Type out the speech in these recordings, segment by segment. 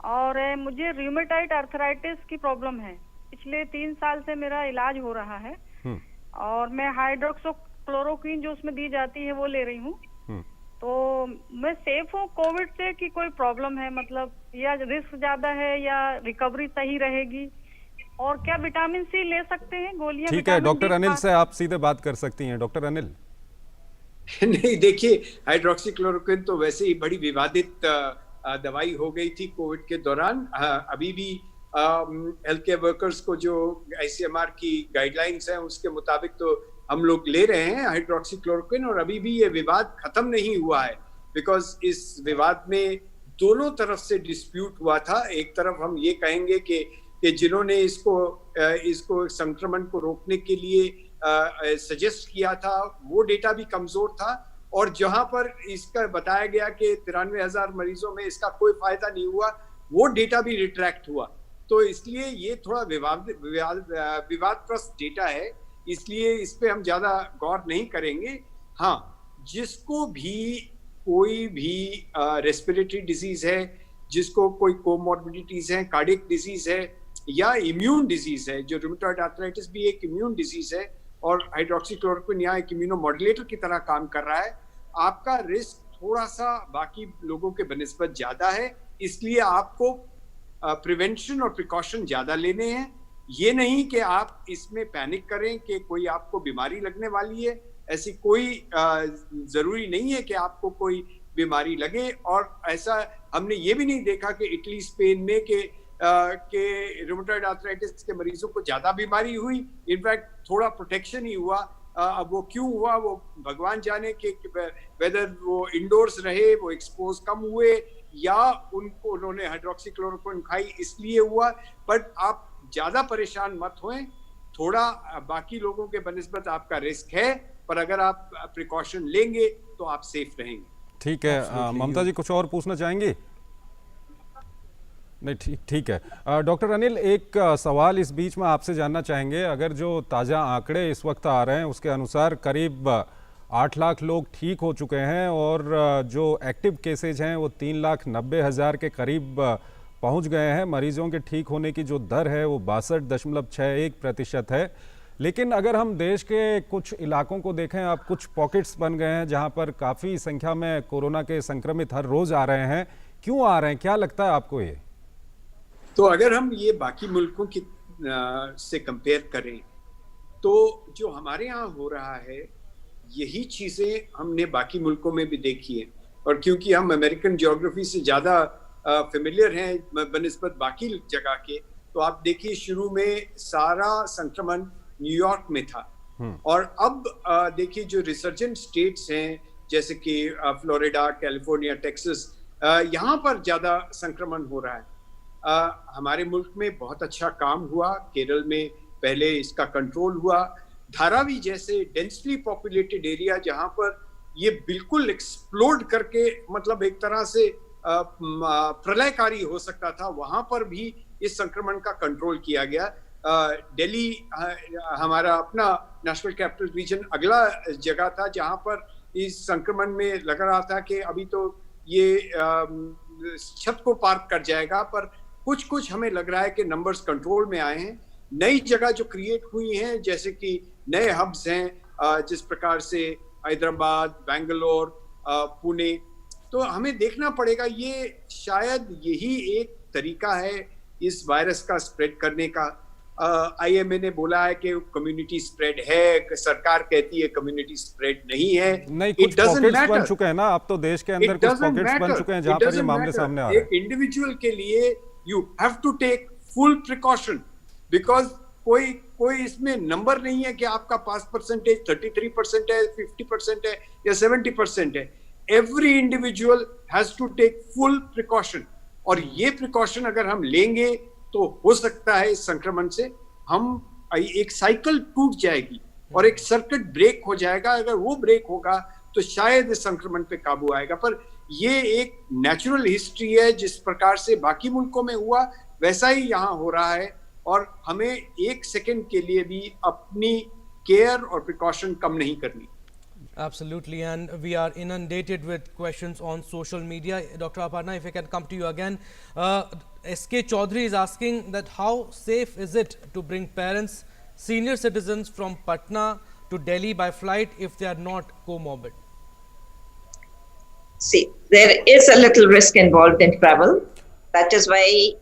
और मुझे rheumatoid arthritis की प्रॉब्लम है। पिछले 3 साल से मेरा इलाज हो रहा है हम्म। और मैं हाइड्रोक्सोक्लोरोक्विन जो उसमें दी जाती है वो ले रही हूँ। हम्म। तो मैं सेफ हूँ कोविड से कि कोई प्रॉब्लम है, मतलब या रिस्क ज्यादा है या रिकवरी सही रहेगी? और क्या विटामिन सी ले सकते हैं, गोलियां ठीक है, विटामिन डी डॉक्टर अनिल खा? से आप सीधे बात कर सकती हैं। डॉक्टर अनिल। नहीं, देखिए, हाइड्रोक्सीक्लोरोक्विन तो वैसे ही बड़ी विवादित दवाई हो गई थी कोविड के दौरान। अभी भी हेल्थ केयर वर्कर्स को जो आईसीएमआर की गाइडलाइंस हैं उसके मुताबिक तो हम लोग ले रहे हैं हाइड्रोक्सीक्लोरोक्विन, और अभी भी ये विवाद खत्म नहीं हुआ है। बिकॉज इस विवाद में दोनों तरफ से डिस्प्यूट हुआ था। एक तरफ हम ये कहेंगे कि जिन्होंने इसको संक्रमण को रोकने के लिए सजेस्ट किया था वो डेटा भी कमजोर था, और जहां पर इसका बताया गया कि 93,000 मरीजों में इसका कोई फायदा नहीं हुआ, वो डेटा भी रिट्रैक्ट हुआ। तो इसलिए ये थोड़ा विवादग्रस्त डेटा है, इसलिए इस पे हम ज्यादा गौर नहीं करेंगे। हाँ, जिसको भी कोई भी रेस्पिरेटरी डिजीज है, जिसको कोई कोमॉर्बिडिटीज है, कार्डियक डिजीज है या इम्यून डिजीज है, जो रूमेटॉइड आर्थराइटिस भी एक इम्यून डिजीज है और हाइड्रोक्सीक्लोरोक्विन यहाँ एक इम्यूनोमॉड्यूलेटर की तरह काम कर रहा है, आपका रिस्क थोड़ा सा बाकी लोगों के बनिस्बत ज्यादा है। इसलिए आपको प्रिवेंशन और प्रिकॉशन ज्यादा लेने हैं। ये नहीं कि आप इसमें पैनिक करें कि कोई आपको बीमारी लगने वाली है। ऐसी कोई जरूरी नहीं है कि आपको कोई बीमारी लगे, और ऐसा हमने ये भी नहीं देखा कि इटली स्पेन में के रूमेटॉइड आर्थराइटिस के मरीजों को ज्यादा बीमारी हुई। इनफैक्ट थोड़ा प्रोटेक्शन ही हुआ। अब वो क्यों हुआ वो भगवान जाने कि वेदर वो इंडोर्स रहे, वो एक्सपोज कम हुए, या उन्होंने हाइड्रोक्सीक्लोरोक्विन खाई इसलिए हुआ। बट आप ज्यादा परेशान मत होएं, थोड़ा बाकी लोगों के बनिस्बत आपका रिस्क है, पर अगर आप प्रिकॉशन लेंगे तो आप सेफ रहेंगे। ठीक है, ममता जी कुछ और पूछना चाहेंगी? नहीं, ठीक है। डॉक्टर अनिल, एक सवाल इस बीच में आपसे जानना चाहेंगे। अगर जो ताज़ा आंकड़े इस वक्त आ रहे हैं उसके अनुसार करीब 8 लाख लोग ठीक हो चुके हैं और जो एक्टिव केसेज हैं वो 3,90,000 के करीब पहुंच गए हैं। मरीजों के ठीक होने की जो दर है वो 62.61% है। लेकिन अगर हम देश के कुछ इलाकों को देखें, अब कुछ पॉकेट्स बन गए हैं जहां पर काफ़ी संख्या में कोरोना के संक्रमित हर रोज़ आ रहे हैं। क्यों आ रहे हैं, क्या लगता है आपको ये? तो अगर हम ये बाकी मुल्कों की से कंपेयर करें तो जो हमारे यहाँ हो रहा है यही चीजें हमने बाकी मुल्कों में भी देखी है। और क्योंकि हम अमेरिकन ज्योग्राफी से ज्यादा फेमिलियर हैं बनिस्बत बाकी जगह के, तो आप देखिए शुरू में सारा संक्रमण न्यूयॉर्क में था, और अब देखिए जो रिसर्जेंट स्टेट्स हैं जैसे कि फ्लोरिडा, कैलिफोर्निया, टेक्सास, यहाँ पर ज्यादा संक्रमण हो रहा है। हमारे मुल्क में बहुत अच्छा काम हुआ। केरल में पहले इसका कंट्रोल हुआ। धारावी जैसे डेंसली पॉपुलेटेड एरिया जहां पर ये बिल्कुल एक्सप्लोड करके मतलब एक तरह से प्रलयकारी हो सकता था, वहां पर भी इस संक्रमण का कंट्रोल किया गया। दिल्ली हमारा अपना नेशनल कैपिटल रीजन अगला जगह था जहां पर इस संक्रमण में लग रहा था कि अभी तो ये छत को पार कर जाएगा, पर कुछ हमें लग रहा है कि नंबर्स कंट्रोल में आए हैं। नई जगह जो क्रिएट हुई हैं जैसे कि नए हब्स हैं जिस प्रकार से हैदराबाद, बेंगलोर, पुणे, तो हमें देखना पड़ेगा। ये शायद यही एक तरीका है इस वायरस का स्प्रेड करने का। आईएमए ने बोला है कि कम्युनिटी स्प्रेड है, सरकार कहती है कम्युनिटी स्प्रेड नहीं है। नहीं, कुछ पॉकेट्स बन चुके हैं ना, अब तो देश के अंदर कुछ पॉकेट्स बन चुके हैं जहां पर ये मामले सामने आ रहे हैं। एक इंडिविजुअल के लिए you have to take full precaution because कोई इसमें नंबर नहीं है कि आपका पास परसेंटेज 33% है, 50% है या 70% है। Every individual has to take full precaution, और ये प्रिकॉशन अगर हम लेंगे तो हो सकता है इस संक्रमण से हम एक साइकिल टूट जाएगी और एक सर्किट ब्रेक हो जाएगा। अगर वो ब्रेक होगा तो शायद इस संक्रमण पे काबू आएगा। पर ये एक नेचुरल हिस्ट्री है, जिस प्रकार से बाकी मुल्कों में हुआ वैसा ही यहाँ हो रहा है, और हमें एक सेकंड के लिए भी अपनी केयर और प्रिकॉशन कम नहीं करनी। Absolutely, and we are inundated with questions on social media. Dr. Aparna, if I can come to you again. SK Chaudhary is asking that how safe is it to bring parents, senior citizens from Patna to Delhi by flight if they are not comorbid? See, there is a little risk involved in travel. That is why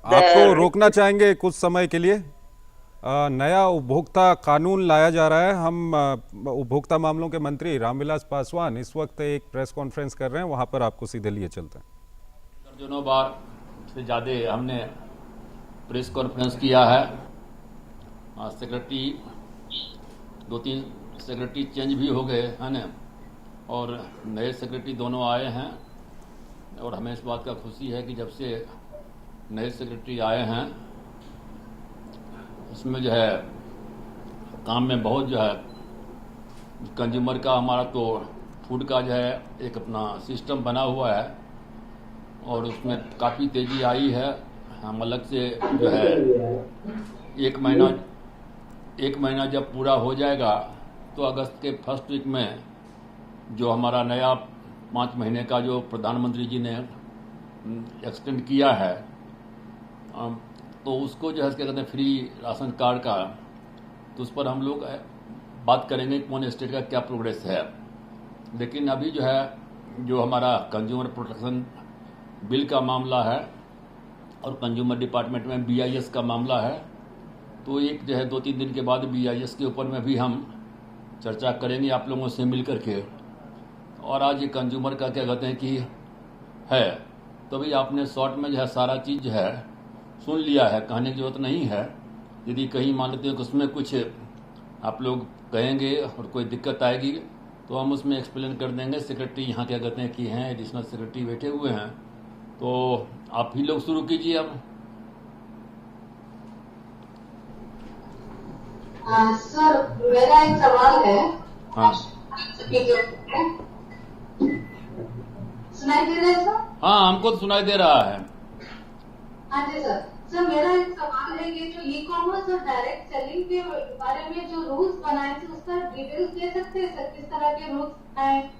आपको रोकना चाहेंगे कुछ समय के लिए। नया उपभोक्ता कानून लाया जा रहा है। हम उपभोक्ता मामलों के मंत्री रामविलास पासवान इस वक्त एक प्रेस कॉन्फ्रेंस कर रहे हैं, वहां पर आपको सीधे लिए चलते हैं। दर्जनों बार से ज़्यादा हमने प्रेस कॉन्फ्रेंस किया है। सेक्रेटरी 2-3 सेक्रेटरी चेंज भी हो गए हैं ना, और नए सेक्रेटरी दोनों आए हैं। और हमें इस बात का खुशी है कि जब से नए सेक्रेटरी आए हैं उसमें जो है काम में बहुत जो है कंज्यूमर का, हमारा तो फूड का जो है एक अपना सिस्टम बना हुआ है और उसमें काफ़ी तेज़ी आई है। हम अलग से जो है एक महीना जब पूरा हो जाएगा तो अगस्त के फर्स्ट वीक में जो हमारा नया 5 महीने का जो प्रधानमंत्री जी ने एक्सटेंड किया है, तो उसको जो है क्या कहते हैं फ्री राशन कार्ड का, तो उस पर हम लोग बात करेंगे कौन स्टेट का क्या प्रोग्रेस है। लेकिन अभी जो है जो हमारा कंज्यूमर प्रोटेक्शन बिल का मामला है और कंज्यूमर डिपार्टमेंट में BIS का मामला है, तो एक जो है 2-3 दिन के बाद BIS के ऊपर में भी हम चर्चा करेंगे आप लोगों से मिल करके। और आज ये कंज्यूमर का क्या कहते हैं कि है, तो भाई आपने शॉर्ट में जो है सारा चीज़ जो है सुन लिया है, कहने की जरूरत नहीं है। यदि कहीं मान लेते हैं कि उसमें कुछ आप लोग कहेंगे और कोई दिक्कत आएगी तो हम उसमें एक्सप्लेन कर देंगे। सेक्रेटरी यहाँ क्या कहते हैं कि हैं एडिशनल सेक्रेटरी बैठे हुए हैं, तो आप ही लोग शुरू कीजिए अब। सर मेरा एक सवाल है। हाँ सुनाई दे रहा है सर? हाँ, हमको तो सुनाई दे रहा है। हाँ जी सर। सर मेरा एक सवाल है, ये जो ई-कॉमर्स और डायरेक्ट सेलिंग के बारे में जो रूल्स बनाए थे उसका डिटेल्स दे सकते हैं सर, किस तरह के रूल्स हैं?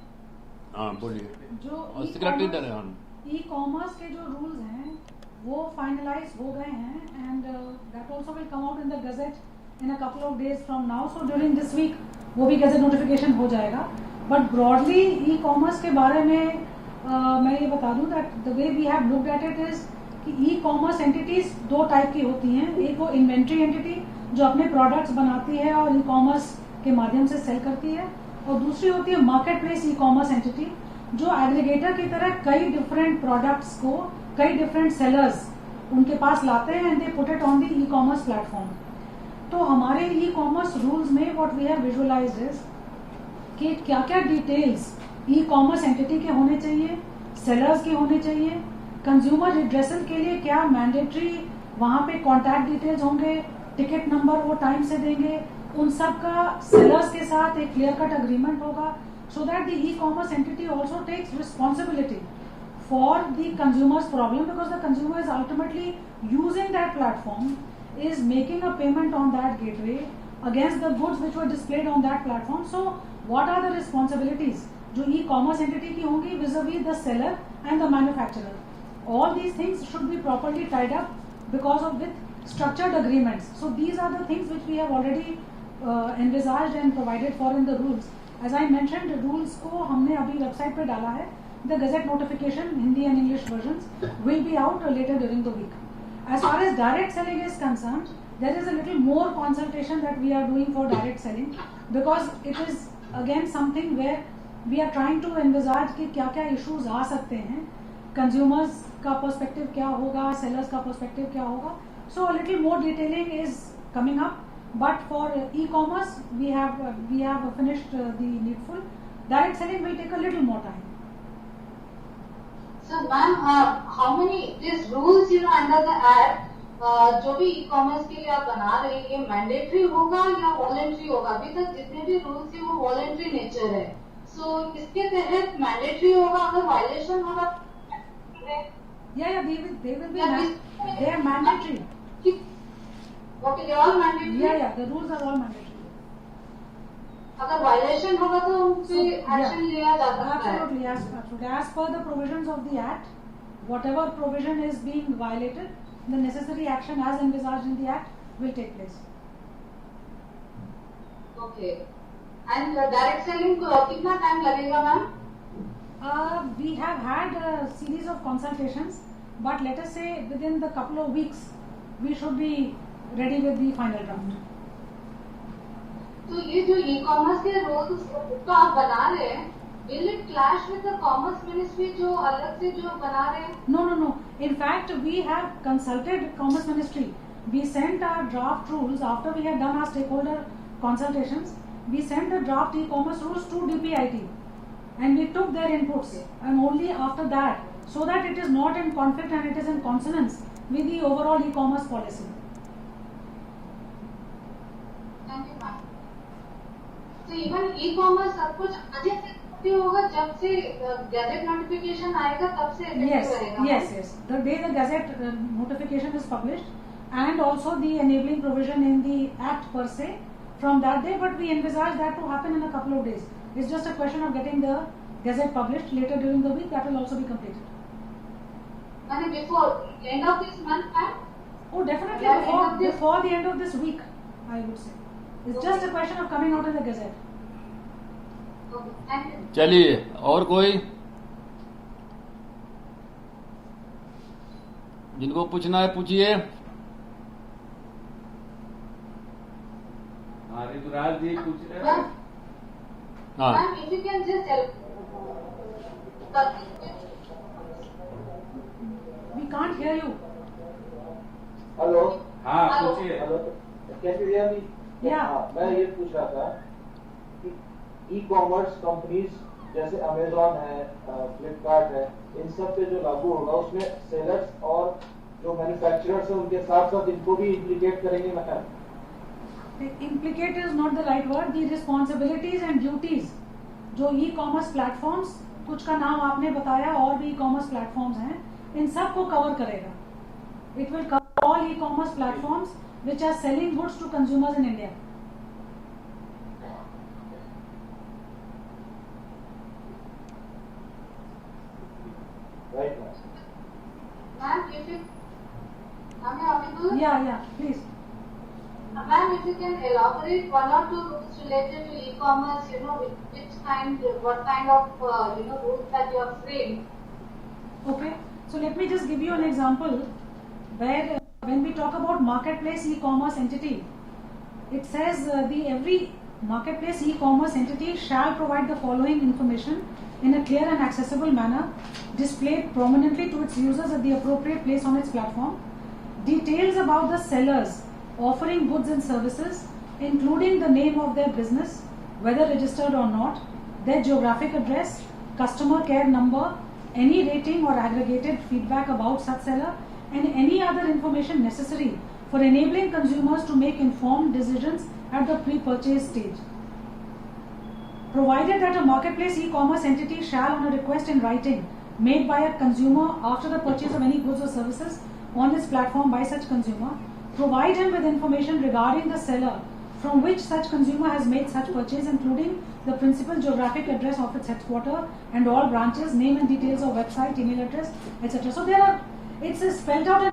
हाँ बोलिए। जो सेक्रेटरी दे रहे हैं ई कॉमर्स के जो रूल्स हैं वो फाइनलाइज हो गए हैं and that also will come out in the gazette in a couple of days from now. So during this week वो भी गजेट नोटिफिकेशन हो जाएगा। बट ब्रॉडली ई कॉमर्स के बारे में मैं ये बता दूं that the way we have looked at it is कि ई कॉमर्स एंटिटीज 2 टाइप की होती हैं। एक वो इन्वेंट्री एंटिटी जो अपने प्रोडक्ट्स बनाती है और ई कॉमर्स के माध्यम से सेल करती है, और दूसरी होती है market place e commerce entity जो एग्रीगेटर की तरह कई डिफरेंट प्रोडक्ट्स को कई डिफरेंट सेलर्स उनके पास लाते हैं and they put it on the e-commerce platform. तो हमारे ई कॉमर्स रूल्स में what we have visualised is कि क्या क्या डिटेल्स ई कॉमर्स एंटिटी के होने चाहिए, सेलर्स के होने चाहिए, कंज्यूमर रिड्रेसल के लिए क्या मैंडेटरी वहां पे कॉन्टैक्ट डिटेल्स होंगे, टिकट नंबर वो टाइम से देंगे, उन सब का सेलर्स के साथ एक क्लियर कट अग्रीमेंट होगा, so that the e-commerce entity also takes responsibility for the consumer's problem, because the consumer is ultimately using that platform, is making a payment on that gateway against the goods which were displayed on that platform. So what are the responsibilities जो e-commerce entity की होंगी vis-a-vis the seller and the manufacturer? All these things should be properly tied up because of with structured agreements. So these are the things which we have already envisaged and provided for in the rules. As I mentioned, rules को हमने अभी website पे डाला है. The Gazette notification, Hindi and English versions, will be out later during the week. As far as direct selling is concerned, there is a little more consultation that we are doing for direct selling, because it is again something where we are trying to envisage कि क्या क्या issues आ सकते हैं, consumers का perspective क्या होगा, sellers का perspective क्या होगा. So a little more detailing is coming up. But for e-commerce, we have finished the needful. Direct selling will take a little more time. So, ma'am, how many these rules under the act, जो भी e-commerce के लिए आप बना रही है, mandatory होगा या voluntary होगा? अभी तक जितने भी rules है वो voluntary nature है. So, इसके तहत mandatory होगा, अगर violation होगा? Yeah, they will be they are mandatory. Okay, they are all mandatory. Yeah, the rules are all mandatory. अगर वायलेशन होगा तो उनसे एक्शन लिया जा सकता है. Absolutely, absolutely. As per the provisions of the Act, whatever provision is being violated, the necessary action as envisaged in the Act will take place. Okay. And direct selling को कितना time लगेगा ma'am? We have had a series of consultations, but let us say within the couple of weeks, we should be ready with the final draft. तो ये जो e-commerce के rules तो आप बना रहे हैं, will it clash with the Commerce Ministry जो अलग से जो बना रहे हैं? No. In fact, we have consulted Commerce Ministry. We sent our draft rules after we had done our stakeholder consultations. We sent the draft e-commerce rules to DPIT, and we took their inputs. And only after that, so that it is not in conflict and it is in consonance with the overall e-commerce policy. Thank you, ma'am. So even e-commerce सब कुछ अजय से होगा जब से gadget notification आएगा तब से Yes. रहेगा? Yes. The day the gazette notification is published, and also the enabling provision in the Act per se, from that day, but we envisage that to happen in a couple of days. It's just a question of getting the gazette published later during the week. That will also be completed. And before end of this month, ma'am? Oh, definitely Yeah, before the end of this week, I would say. It's just a question of coming out in the gazette. Okay, thank you. चलिए, और कोई जिनको पूछना है पूछिए। ऋतुराज जी पूछ रहे हैं। Ma'am, हाँ, ma'am, if you can just help. We can't hear you. Hello. हाँ Hello. पूछिए। Hello, can you hear me? Yeah. मैं ये पूछ रहा था कि ई कॉमर्स कंपनीज जैसे अमेजोन है, फ्लिपकार्ट है, इन सब पे जो लागू होगा उसमें सेलर्स और जो मैन्युफैक्चरर्स हैं उनके साथ साथ इनको भी इम्प्लीकेट करेंगे madam? Implicate is not the right word. The responsibilities and duties जो e-commerce platforms, कुछ का नाम आपने बताया और भी e-commerce platforms हैं, इन सब को कवर करेगा. It will cover all e-commerce platforms which are selling goods to consumers in India. Right, ma'am. Ma'am, if you, am I audible? Yeah, please. Ma'am, if you can elaborate one or two rules related to e-commerce, what kind of, rules that you have framed. Okay, so let me just give you an example where when we talk about marketplace e-commerce entity, it says every marketplace e-commerce entity shall provide the following information in a clear and accessible manner, displayed prominently to its users at the appropriate place on its platform. Details about the sellers offering goods and services, including the name of their business, whether registered or not, their geographic address, customer care number, any rating or aggregated feedback about such seller, and any other information necessary for enabling consumers to make informed decisions at the pre-purchase stage. Provided that a marketplace e-commerce entity shall, on a request in writing made by a consumer after the purchase of any goods or services on its platform by such consumer, provide him with information regarding the seller from which such consumer has made such purchase, including the principal geographic address of its headquarters and all branches, name and details of website, email address, etc. So it's spelled out.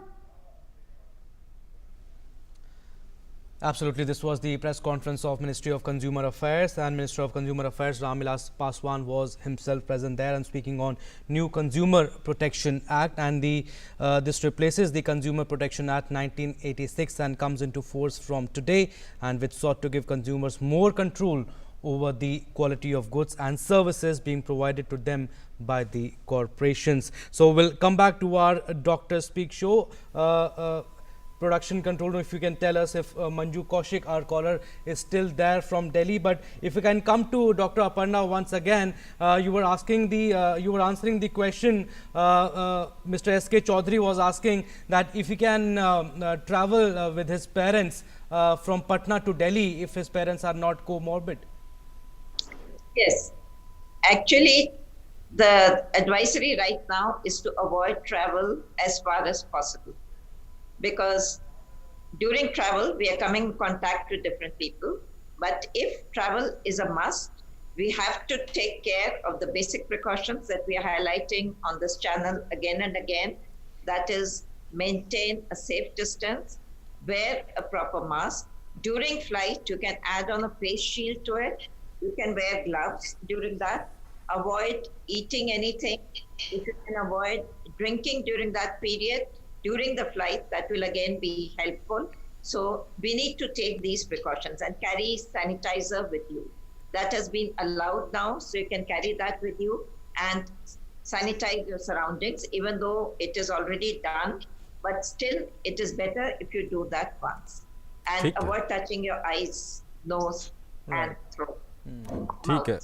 Absolutely, this was the press conference of Ministry of Consumer Affairs, and Minister of Consumer Affairs Ram Vilas Paswan was himself present there and speaking on new Consumer Protection Act, and this replaces the Consumer Protection Act 1986 and comes into force from today, and which sought to give consumers more control over the quality of goods and services being provided to them by the corporations. So we'll come back to our Dr. Speak show. Production control room, if you can tell us if Manju Kaushik, our caller, is still there from Delhi. But if you can come to Dr. Aparna once again, you were answering the question. Mr. S.K. Chaudhary was asking that if he can travel with his parents from Patna to Delhi if his parents are not comorbid. Yes, actually, the advisory right now is to avoid travel as far as possible. Because during travel, we are coming in contact with different people. But if travel is a must, we have to take care of the basic precautions that we are highlighting on this channel again and again. That is, maintain a safe distance, wear a proper mask. During flight, you can add on a face shield to it. You can wear gloves during that. Avoid eating anything. If you can avoid drinking during that period, during the flight, that will again be helpful. So we need to take these precautions and carry sanitizer with you. That has been allowed now, so you can carry that with you and sanitize your surroundings, even though it is already done. But still, it is better if you do that once. And avoid touching your eyes, nose, and throat. ठीक है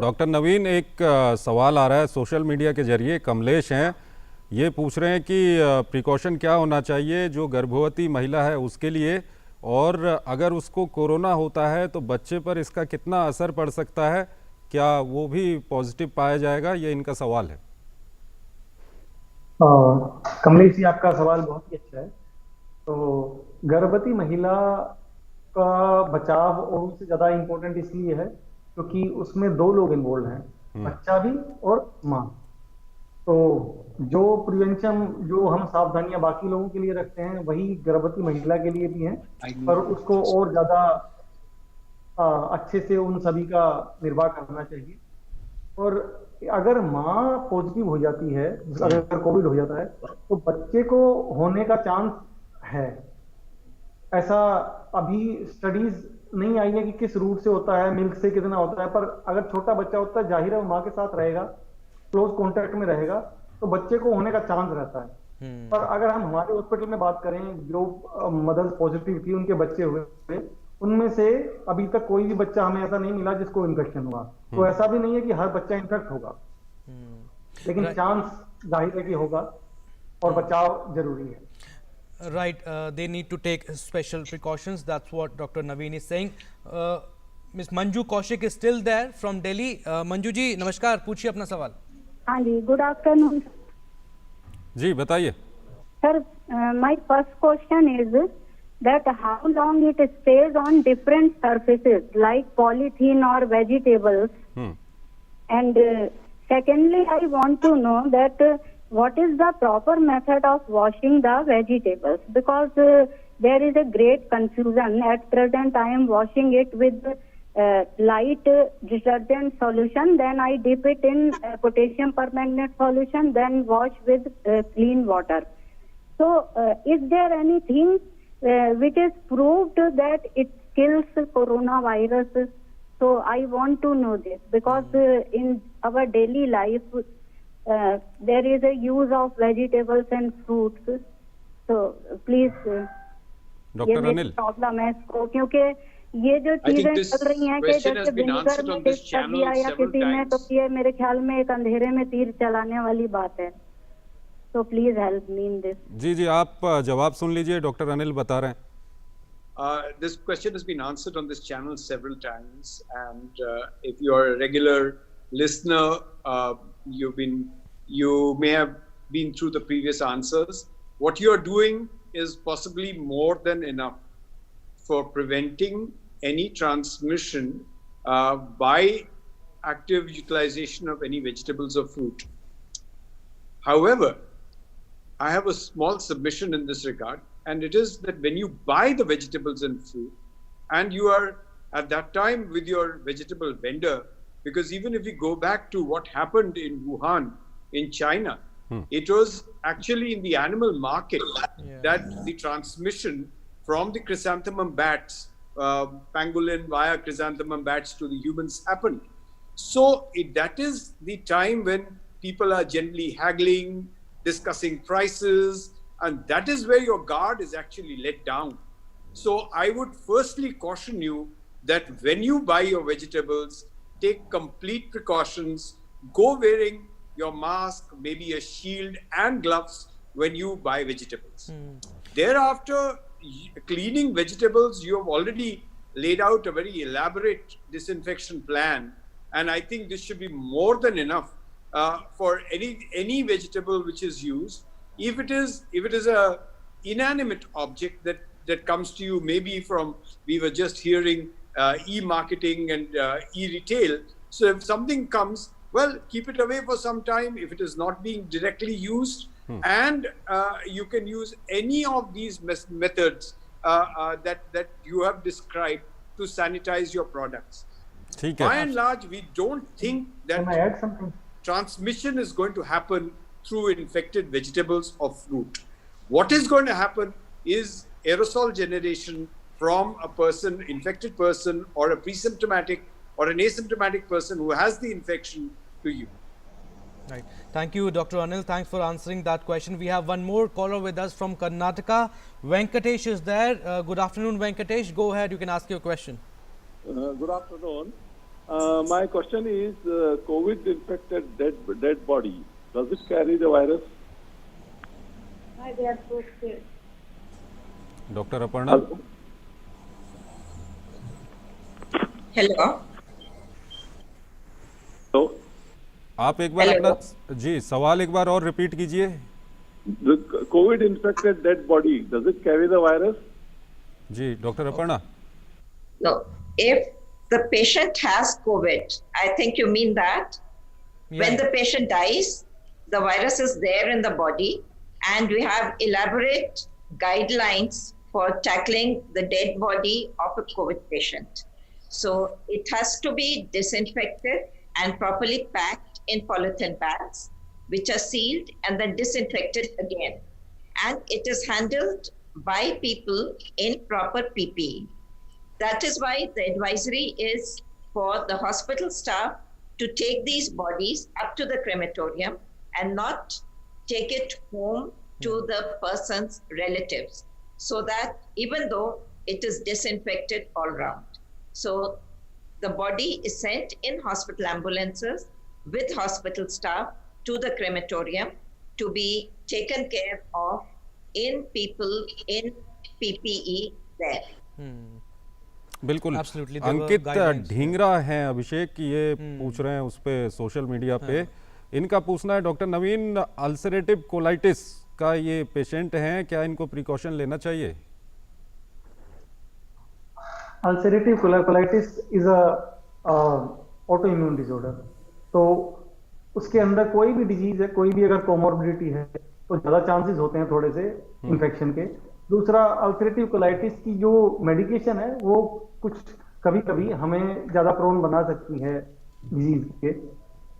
doctor नवीन, एक सवाल आ रहा है social media के जरिए। कमलेश हैं, ये पूछ रहे हैं कि प्रिकॉशन क्या होना चाहिए जो गर्भवती महिला है उसके लिए, और अगर उसको कोरोना होता है तो बच्चे पर इसका कितना असर पड़ सकता है, क्या वो भी पॉजिटिव पाया जाएगा, ये इनका सवाल है। कमलेश जी, आपका सवाल बहुत ही अच्छा है। तो गर्भवती महिला का बचाव और उससे ज़्यादा इम्पोर्टेंट इसलिए है क्योंकि उसमें 2 लोग इन्वॉल्व हैं, बच्चा भी और माँ। तो जो प्रिवेंशन, जो हम सावधानियां बाकी लोगों के लिए रखते हैं, वही गर्भवती महिला के लिए भी हैं, पर उसको और ज़्यादा अच्छे से उन सभी का निर्वाह करना चाहिए। और अगर माँ पॉजिटिव हो जाती है, अगर कोविड हो जाता है, तो बच्चे को होने का चांस है। ऐसा अभी स्टडीज नहीं आई है कि किस रूट से होता है, मिल्क से कितना होता है, पर अगर छोटा बच्चा होता है, जाहिर है वो माँ के साथ रहेगा, क्लोज कॉन्टेक्ट में रहेगा, तो बच्चे को होने का चांस रहता है। पर अगर हम हमारे हॉस्पिटल में बात करें, जो मदर्स पॉजिटिव थी, उनके बच्चे हुए, उनमें से अभी तक कोई भी बच्चा हमें ऐसा नहीं मिला जिसको इन्फेक्शन हुआ। तो ऐसा भी नहीं है कि हर बच्चा इन्फेक्ट होगा, लेकिन चांस जाहिर है कि होगा, और बचाव जरूरी है। Right, they need to take special precautions. That's what Dr. Naveen is saying. Ms. Manju Kaushik is still there from Delhi. Manju ji, नमस्कार, पूछिए अपना सवाल। हाँ जी, गुड आफ्टरनून। जी बताइए। Sir, my first question is that how long it stays on different surfaces like polythene or vegetables. And secondly, I want to know that what is the proper method of washing the vegetables, because there is a great confusion. At present, I am washing it with light detergent solution, then I dip it in potassium permanganate solution, then wash with clean water. So, is there anything which is proved that it kills coronavirus? So, I want to know this, because in our daily life, there is a use of vegetables and fruits. So, please, Dr. Anil, problem है इसको, क्योंकि ये जो चीजें चल रही हैं कि जैसे विनेगर में डिप कर दिया या किसी में, तो ये मेरे ख्याल में एक अंधेरे में तीर चलाने वाली बात है। So please help me in this. जी जी, आप जवाब सुन लीजिए, डॉक्टर अनिल बता रहे हैं। This question has been answered on this channel several times, and if you are a regular listener, you may have been through the previous answers. What you are doing is possibly more than enough for preventing any transmission by active utilization of any vegetables or fruit. However, I have a small submission in this regard, and it is that when you buy the vegetables and fruit, and you are at that time with your vegetable vendor, because even if we go back to what happened in Wuhan, in China, it was actually in the animal market that the transmission from the chrysanthemum bats, pangolin via chrysanthemum bats to the humans happened. So that is the time when people are generally haggling, discussing prices, and that is where your guard is actually let down. So I would firstly caution you that when you buy your vegetables, take complete precautions, go wearing your mask, maybe a shield and gloves when you buy vegetables. Thereafter, cleaning vegetables, you have already laid out a very elaborate disinfection plan, and I think this should be more than enough for any vegetable which is used. If it is a inanimate object that comes to you, maybe from, we were just hearing e-marketing and e-retail. So if something comes, well, keep it away for some time if it is not being directly used. And you can use any of these methods that you have described to sanitize your products. By and large, we don't think that Can I add something? Transmission is going to happen through infected vegetables or fruit. What is going to happen is aerosol generation from a person, infected person, or a pre-symptomatic or an asymptomatic person who has the infection to you. Right. Thank you, Dr. Anil. Thanks for answering that question. We have one more caller with us from Karnataka. Venkatesh is there. Good afternoon, Venkatesh. Go ahead. You can ask your question. Good afternoon. My question is, COVID-infected dead body, does it carry the virus? Why they are so scared? Dr. Aparna. Hello. तो आप एक बार अपना जी सवाल एक बार और repeat कीजिए. The COVID-infected dead body, does it carry the virus? Ji, Dr. Aparna. No, if the patient has COVID, I think you mean that. When the patient dies, the virus is there in the body, and we have elaborate guidelines for tackling the dead body of a COVID patient. So it has to be disinfected and properly packed in polythene bags, which are sealed and then disinfected again. And it is handled by people in proper PPE. That is why the advisory is for the hospital staff to take these bodies up to the crematorium and not take it home to the person's relatives, so that even though it is disinfected all round. So the body is sent in hospital ambulances with hospital staff to the crematorium to be taken care of in people in PPE there. बिल्कुल. अंकित ढींगरा हैं अभिषेक की ये पूछ रहे हैं उस पे social media पे. इनका पूछना है डॉक्टर नवीन, अल्सरेटिव कोलाइटिस का ये पेशेंट हैं, क्या इनको प्रिकॉशन लेना चाहिए? Ulcerative colitis is autoimmune disorder. तो उसके अंदर कोई भी डिजीज है, कोई भी अगर कोमोर्बिडिटी है तो ज्यादा चांसेस होते हैं थोड़े से इन्फेक्शन के. दूसरा, अल्सरेटिव कोलाइटिस की जो मेडिकेशन है वो कुछ कभी कभी हमें ज्यादा प्रोन बना सकती है डिजीज के.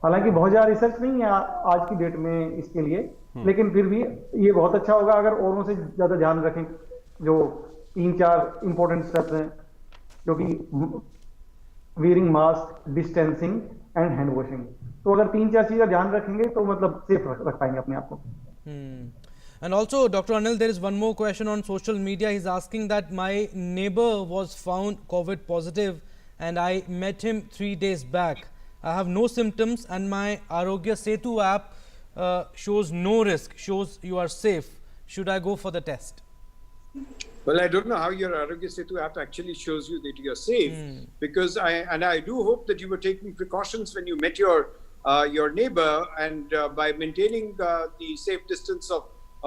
हालांकि बहुत ज्यादा रिसर्च नहीं है आज की डेट में इसके लिए, लेकिन फिर भी ये बहुत अच्छा होगा अगर औरों से ज्यादा ध्यान रखें. जो 3-4 इंपॉर्टेंट स्टेप्स हैं, जो कि wearing mask, distancing and hand washing. तो अगर 3-4 चीजें ध्यान रखेंगे तो मतलब सेफ रख पाएंगे अपने आप को. And also, Dr. Anil, there is one more question on social media. He's asking that my neighbor was found COVID positive and I met him 3 days back. I have no symptoms and my Arogya Setu app shows no risk, shows you are safe. Should I go for the test? Well, I don't know how your Arogya Setu app actually shows you that you're safe, because I do hope that you were taking precautions when you met your neighbor, and by maintaining the safe distance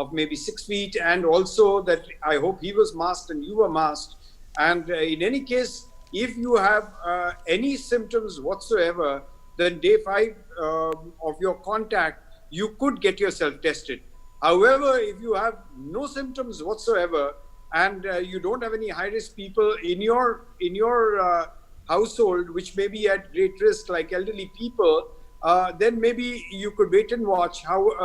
of maybe 6 feet, and also that I hope he was masked and you were masked. And in any case, if you have any symptoms whatsoever, then day 5 of your contact, you could get yourself tested. However, if you have no symptoms whatsoever and you don't have any high-risk people in your household which may be at great risk, like elderly people, then maybe you could wait and watch.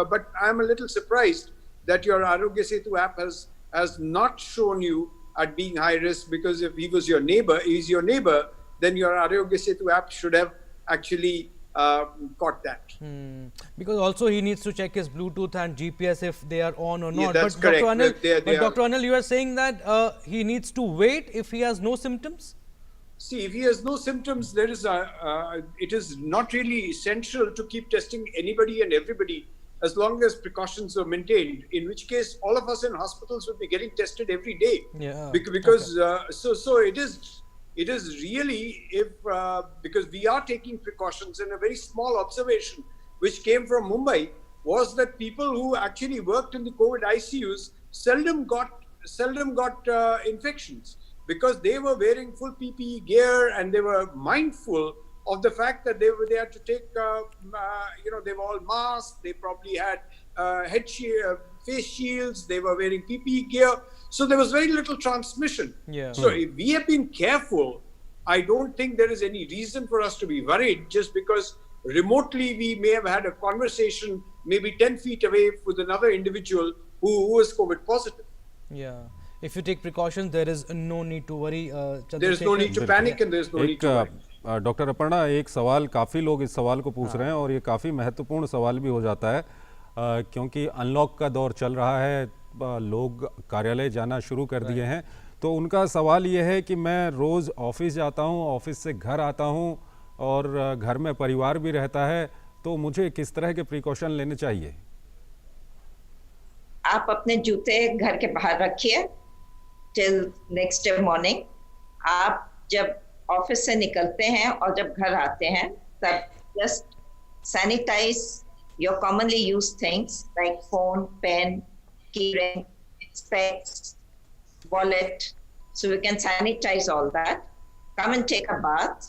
But I'm a little surprised that your Arogya Setu app has not shown you at being high risk, because if he's your neighbor, then your Arogya Setu app should have actually caught that. Because also he needs to check his Bluetooth and GPS if they are on or not. Yeah, that's correct. Dr. Anil, you are saying that he needs to wait if he has no symptoms? See, if he has no symptoms, there is it is not really essential to keep testing anybody and everybody, as long as precautions are maintained. In which case, all of us in hospitals will be getting tested every day. Yeah. Because so it is really because we are taking precautions. And a very small observation which came from Mumbai was that people who actually worked in the COVID ICUs seldom got infections, because they were wearing full PPE gear and they were mindful of the fact that they had to take, they were all masked. They probably had face shields. They were wearing PPE gear. So there was very little transmission. Yeah. So if we have been careful, I don't think there is any reason for us to be worried just because remotely we may have had a conversation maybe 10 feet away with another individual who is COVID positive. Yeah. If you take precautions, there is no need to worry. There is no need to panic and there is no need to worry. Doctor Aparna, एक सवाल, काफ़ी लोग इस सवाल को पूछ रहे हैं और ये काफ़ी महत्वपूर्ण सवाल भी हो जाता है क्योंकि अनलॉक का दौर चल रहा है, लोग कार्यालय जाना शुरू कर दिए हैं, तो उनका सवाल ये है कि मैं रोज़ ऑफिस जाता हूँ, ऑफिस से घर आता हूँ और घर में परिवार भी रहता है, तो मुझे किस तरह के प्रिकॉशन लेने चाहिए? आप अपने जूते घर के बाहर रखिए टिल नेक्स्ट डे मॉर्निंग। आप जब ऑफिस से निकलते हैं और जब घर आते हैं तब just sanitise your commonly used things like phone, pen, key ring, specs, wallet, so you can sanitize all that. Come and take a bath,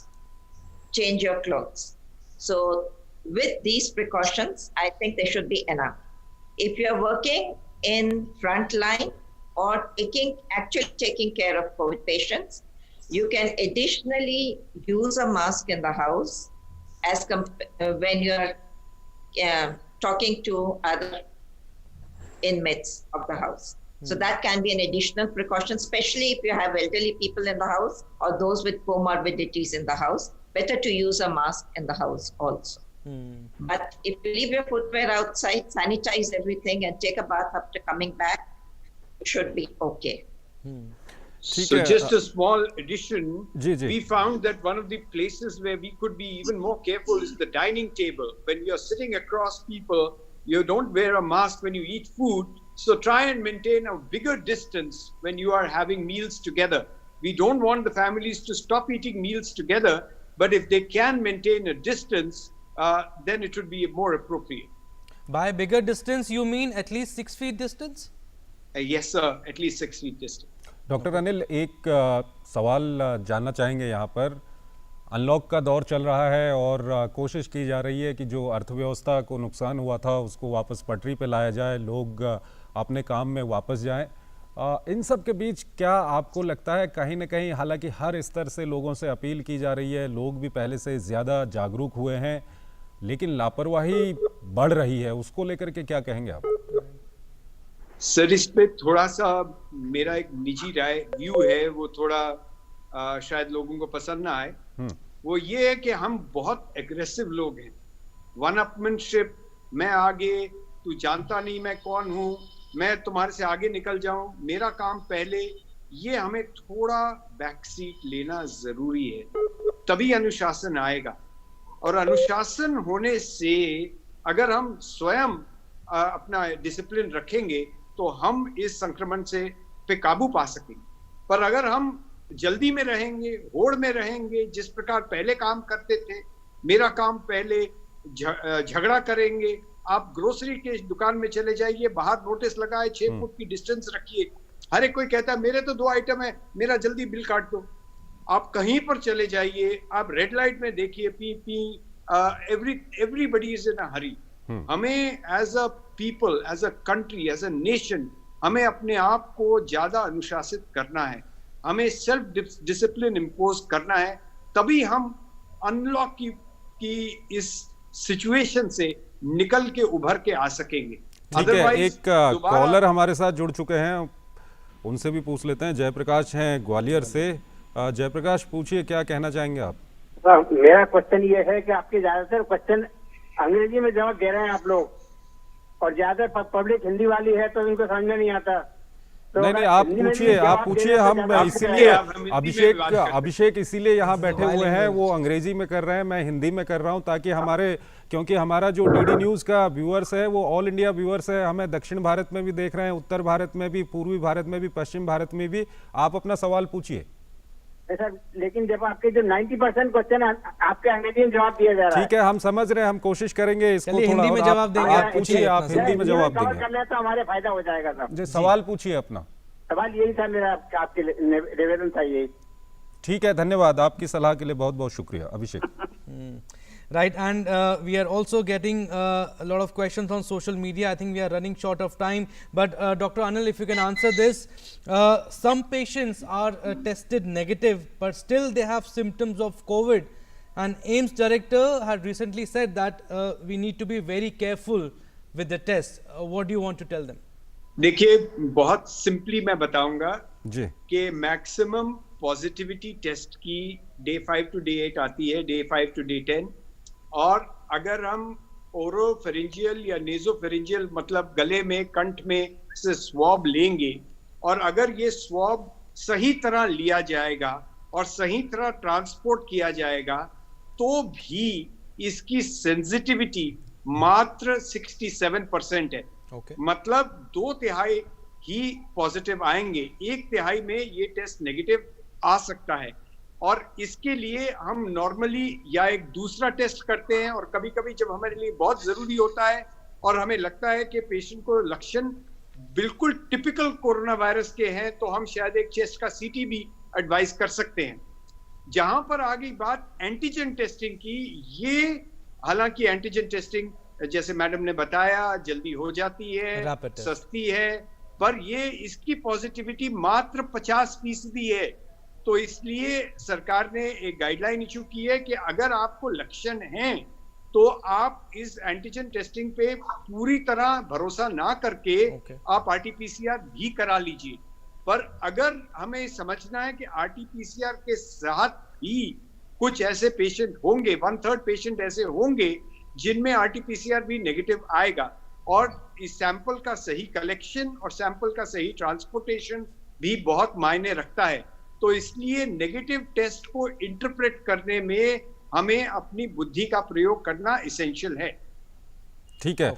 change your clothes. So with these precautions, I think they should be enough. If you're working in front line or actually taking care of COVID patients, you can additionally use a mask in the house as when you're talking to other inmates of the house. So that can be an additional precaution, especially if you have elderly people in the house or those with comorbidities in the house. Better to use a mask in the house also. But if you leave your footwear outside, sanitize everything and take a bath after coming back, it should be okay. So just a small addition, we found that one of the places where we could be even more careful is the dining table. When you're sitting across people, you don't wear a mask when you eat food. So try and maintain a bigger distance when you are having meals together. We don't want the families to stop eating meals together, but if they can maintain a distance, then it would be more appropriate. By bigger distance, you mean at least 6 feet distance? Yes, sir. At least 6 feet distance. Doctor Anil, एक सवाल जानना चाहेंगे यहाँ पर। Unlock का दौर चल रहा है और कोशिश की जा रही है कि जो अर्थव्यवस्था को नुकसान हुआ था उसको वापस पटरी पे लाया जाए, लोग अपने काम में वापस जाएं। इन सब के बीच क्या आपको लगता है कहीं ना कहीं, हालांकि हर स्तर से लोगों से अपील की जा रही है, लोग भी पहले से ज़्यादा जागरूक हुए हैं, लेकिन लापरवाही बढ़ रही है, उसको लेकर के क्या कहेंगे आप? सर, इस पे थोड़ा सा मेरा एक निजी राय व्यू है, वो थोड़ा शायद लोगों को पसंद ना आए। वो ये है कि हम बहुत एग्रेसिव लोग हैं। वन अपमैनशिप, मैं आगे, तू जानता नहीं मैं कौन हूँ, मैं तुम्हारे से आगे निकल जाऊं, मेरा काम पहले, ये हमें थोड़ा बैक सीट लेना जरूरी है, तभी अनुशासन आएगा। और अनुशासन होने से अगर हम स्वयं अपना डिसिप्लिन रखेंगे तो हम इस संक्रमण से पे काबू पा सकेंगे। पर अगर हम जल्दी में रहेंगे, होड़ में रहेंगे, जिस प्रकार पहले काम करते थे, मेरा काम पहले, झगड़ा करेंगे, आप ग्रोसरी के दुकान में चले जाइए, बाहर नोटिस लगाए, 6 फुट की डिस्टेंस रखिए, हर एक कोई कहता है मेरे तो 2 आइटम है, मेरा जल्दी बिल काट दो। आप कहीं पर चले जाइए, आप रेड लाइट में देखिए, everybody is in a hurry. हमें as a people, as a country, as a nation, हमें अपने आप को ज्यादा अनुशासित करना है, हमें सेल्फ डिसिप्लिन इम्पोज करना है, तभी हम अनलॉक की इस सिचुएशन से निकल के उभर के आ सकेंगे। ठीक है, एक कॉलर हमारे साथ जुड़ चुके हैं, उनसे भी पूछ लेते हैं। जयप्रकाश हैं ग्वालियर से। जयप्रकाश, पूछिए, क्या कहना चाहेंगे आप? मेरा क्वेश्चन ये है कि आपके ज्यादातर क्वेश्चन अंग्रेजी में जवाब दे रहे हैं आप लोग, और ज्यादा पब्लिक हिंदी वाली है तो इनको समझ में नहीं आता। तो नहीं, आप पूछिए, हम इसीलिए अभिषेक इसीलिए यहाँ बैठे हुए हैं, वो अंग्रेजी में कर रहे हैं, मैं हिंदी में कर रहा हूँ, ताकि क्योंकि हमारा जो डीडी न्यूज़ का व्यूअर्स है वो ऑल इंडिया व्यूअर्स है, हमें दक्षिण भारत में भी देख रहे हैं, उत्तर भारत में भी, पूर्वी भारत में भी, पश्चिम भारत में भी। आप अपना सवाल पूछिए। सर, लेकिन जब आपके जो 90% क्वेश्चन आपके अंग्रेजी में जवाब दिया जा रहा है। ठीक है, हम समझ रहे हैं, हम कोशिश करेंगे इसको थोड़ा हिंदी में जवाब देंगे। आप पूछिए, आप हिंदी में जवाब देंगे कर ले तो हमारे फायदा हो जाएगा। जी, सवाल पूछिए अपना। सवाल यही था मेरा, आपके निवेदन था यही। ठीक है, धन्यवाद। आपकी सलाह के लिए बहुत बहुत शुक्रिया अभिषेक। Right, and we are also getting a lot of questions on social media. I think we are running short of time, but Dr. Anil, if you can answer this. Some patients are tested negative, but still they have symptoms of COVID, and AIIMS director had recently said that we need to be very careful with the test. What do you want to tell them? देखिए, बहुत simply मैं बताऊंगा जी कि maximum positivity test की day 5 to day 8 आती है, day 5 to day 10। और अगर हम ओरोफेरिंजियल या नेजोफेरिंजियल मतलब गले में, कंठ में से स्वॉब लेंगे, और अगर ये स्वॉब सही तरह लिया जाएगा और सही तरह ट्रांसपोर्ट किया जाएगा, तो भी इसकी सेंसिटिविटी मात्र 67% है। मतलब 2/3 ही पॉजिटिव आएंगे, 1/3 में ये टेस्ट नेगेटिव आ सकता है। और इसके लिए हम नॉर्मली या एक दूसरा टेस्ट करते हैं, और कभी कभी जब हमारे लिए बहुत जरूरी होता है और हमें लगता है कि पेशेंट को लक्षण बिल्कुल टिपिकल कोरोना वायरस के हैं, तो हम शायद एक चेस्ट का सीटी भी एडवाइस कर सकते हैं। जहां पर आ गई बात एंटीजन टेस्टिंग की, ये हालांकि एंटीजन टेस्टिंग जैसे मैडम ने बताया जल्दी हो जाती है, सस्ती है, पर ये इसकी पॉजिटिविटी मात्र 50% है। तो इसलिए सरकार ने एक गाइडलाइन इशू की है कि अगर आपको लक्षण हैं तो आप इस एंटीजन टेस्टिंग पे पूरी तरह भरोसा ना करके आप आरटीपीसीआर भी करा लीजिए। पर अगर हमें समझना है कि आरटीपीसीआर के साथ भी कुछ ऐसे पेशेंट होंगे, 1/3 पेशेंट ऐसे होंगे जिनमें आरटीपीसीआर भी नेगेटिव आएगा, और इस सैंपल का सही कलेक्शन और सैंपल का सही ट्रांसपोर्टेशन भी बहुत मायने रखता है। तो इसलिए नेगेटिव टेस्ट को इंटरप्रेट करने में हमें अपनी बुद्धि का प्रयोग करना इसेंशियल है। ठीक है।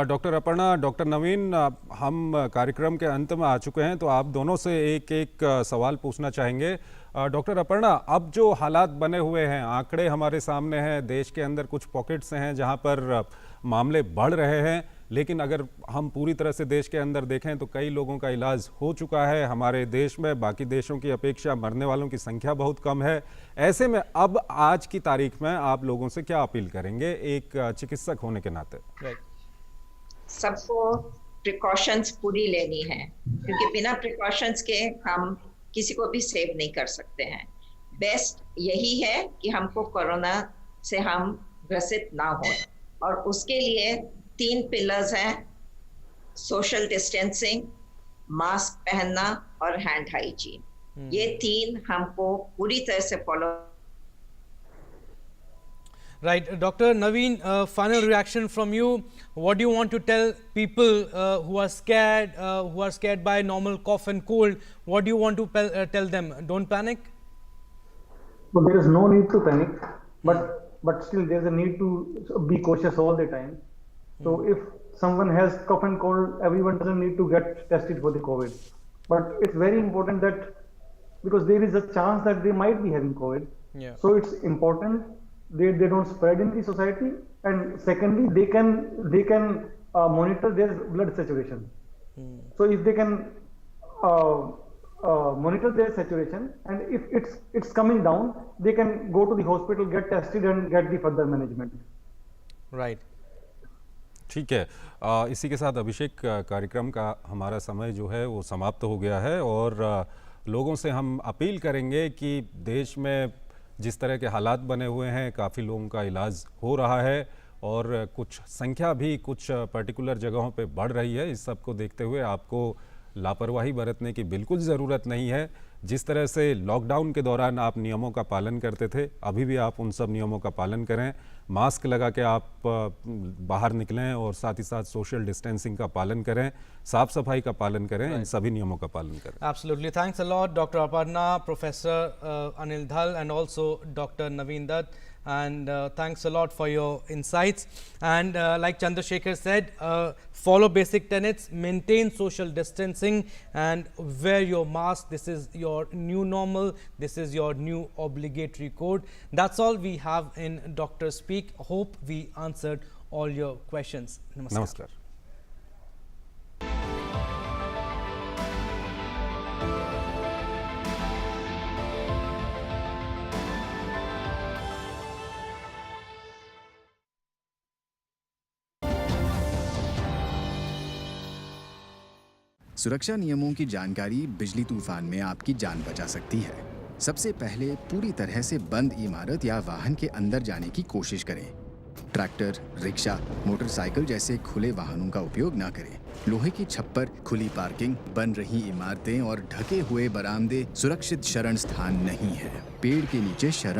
डॉक्टर अपर्णा, डॉक्टर नवीन, हम कार्यक्रम के अंत में आ चुके हैं, तो आप दोनों से एक एक सवाल पूछना चाहेंगे। डॉक्टर अपर्णा, अब जो हालात बने हुए हैं, आंकड़े हमारे सामने हैं, देश के अंदर कुछ पॉकेट्स हैं जहां पर मामले बढ़ रहे हैं, लेकिन अगर हम पूरी तरह से देश के अंदर देखें तो कई लोगों का इलाज हो चुका है हमारे देश में। बाकी देशों की अपेक्षा मरने वालों की संख्या बहुत कम है। ऐसे में अब आज की तारीख में आप लोगों से क्या अपील करेंगे एक चिकित्सक होने के नाते? सबको प्रिकॉशंस पूरी लेनी है, क्योंकि बिना प्रिकॉशंस के हम किसी को भी सेव नहीं कर सकते हैं। बेस्ट यही है कि हमको कोरोना से हम ग्रसित ना हो, और उसके लिए 3 पिलर्स हैं: सोशल डिस्टेंसिंग, मास्क पहनना और हैंड हाइजीन। ये 3 हमको पूरी तरह से follow. Right, Dr. Naveen, final reaction from you. What do you want to tell people who are scared by normal cough and cold? What do you want to tell them? Don't panic. Well, there is no need to panic, but still there is a need to be cautious all the time. So if someone has cough and cold, everyone doesn't need to get tested for the COVID. But it's very important that, because there is a chance that they might be having COVID. Yeah. So it's important they don't spread in the society, and secondly they can monitor their blood saturation. So if they can monitor their saturation, and if it's coming down, they can go to the hospital, get tested and get the further management. Right. ठीक है। इसी के साथ अभिषेक, कार्यक्रम का हमारा समय जो है वो समाप्त हो गया है, और लोगों से हम अपील करेंगे कि देश में जिस तरह के हालात बने हुए हैं, काफ़ी लोगों का इलाज हो रहा है और कुछ संख्या भी कुछ पर्टिकुलर जगहों पे बढ़ रही है। इस सब को देखते हुए आपको लापरवाही बरतने की बिल्कुल ज़रूरत नहीं है। जिस तरह से लॉकडाउन के दौरान आप नियमों का पालन करते थे, अभी भी आप उन सब नियमों का पालन करें। मास्क लगा के आप बाहर निकलें, और साथ ही साथ सोशल डिस्टेंसिंग का पालन करें, साफ सफाई का पालन करें, इन सभी नियमों का पालन करें। Absolutely. Thanks a lot, Dr. Aparna, Professor Anil Dhal, and also Dr. Naveen Dutt. And thanks a lot for your insights. And like Chandrasekhar said, follow basic tenets, maintain social distancing, and wear your mask. This is your new normal. This is your new obligatory code. That's all we have in Dr. Speak. Hope we answered all your questions. Namaskar. Namaskar. सुरक्षा नियमों की जानकारी बिजली तूफान में आपकी जान बचा सकती है। सबसे पहले पूरी तरह से बंद इमारत या वाहन के अंदर जाने की कोशिश करें। ट्रैक्टर, रिक्शा, मोटरसाइकिल जैसे खुले वाहनों का उपयोग ना करें। लोहे की छप्पर, खुली पार्किंग, बन रही इमारतें और ढके हुए बरामदे सुरक्षित शरण स्थान नहीं है। पेड़ के नीचे शरण